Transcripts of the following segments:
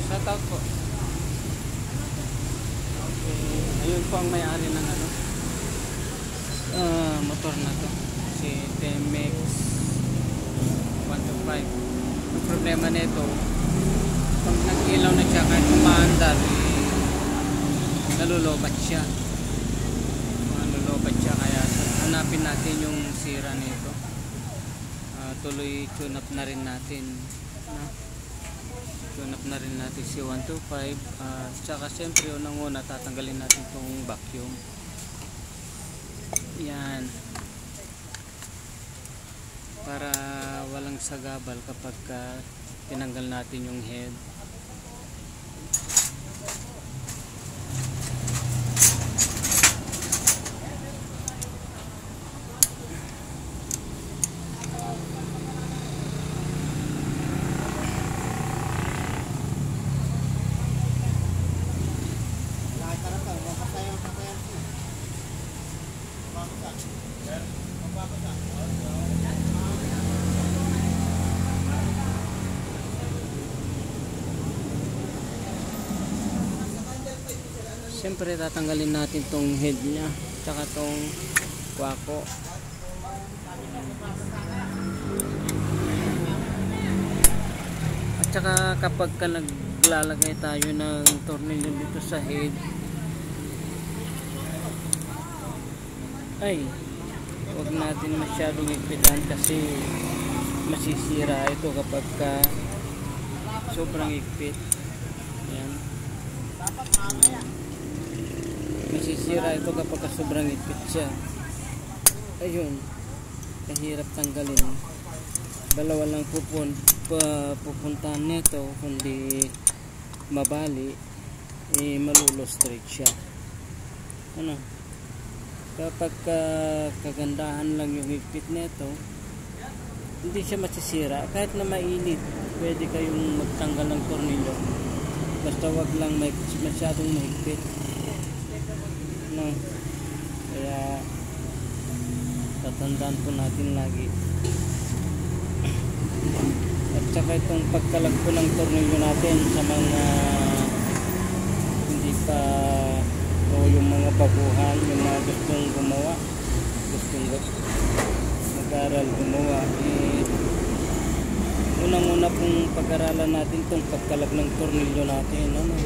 shout out po. Okay, ayun po ang may-ari ng ano, motor na to, si TMX 125. Ang problema nito, pag nag-ilaw na siya kahit umaandar, nalulobat siya. Kaya hanapin natin yung sira nito. Tuloy tune up na rin natin, no? Tune up na rin natin si 125. Tsaka siyempre unang-una tatanggalin natin itong vacuum. Yan, para walang sagabal kapag tinanggal natin yung head. Siyempre tatanggalin natin tong head nya tsaka tong kwako. At saka kapag naglalagay tayo ng tornilyo dito sa head, ay huwag natin masyadong ipitan kasi masisira ito kapag sobrang ipit. Yan, masisira ito kapag sobrang ipit siya. Ayun, kahirap tanggalin. Dalawa lang pupuntahan nito, kundi mabali, malulostrate siya. Ano, kapag kagandahan lang yung higpit nito, hindi siya masisira. Kahit na mainit, pwede kayong magtanggal ng tornilyo, basta wag lang masyadong mahigpit, no? Kaya tatandaan po natin lagi. At saka itong pagkalag po ng tornilyo natin sa mga hindi pa, o yung mga baguhan, yung mga gustong gumawa, gustong mag-aral gumawa, unang-una pong pag-aralan natin itong pagkalag ng tornilyo natin, ano?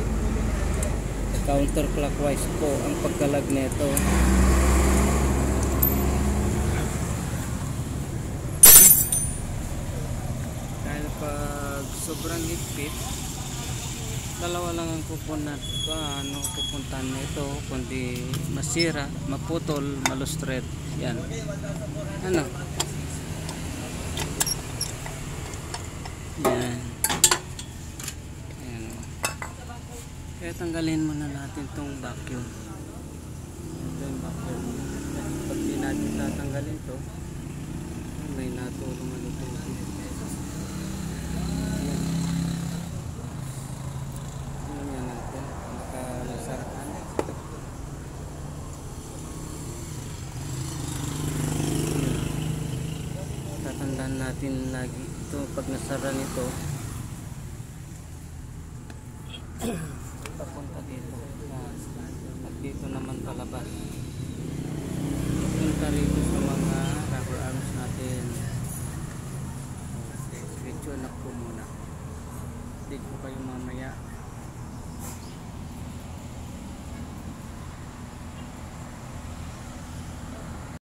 Counterclockwise po ang pagkalag nito. Dahil pag sobrang higpit, dalawa lang ang pupuntahan nito, kundi masira, maputol, malustret. Yan, ano, yan. Ayan. Kaya tanggalin muna natin tong vacuum. Ito yung vacuum. Pag di natin tatanggalin to, may natulong ano to. Tatandaan natin lagi ito pag nasara nito, papunta dito, at dito naman palabas, papunta rito sa mga rubber arms natin. Video na po muna, dito kayo mamaya.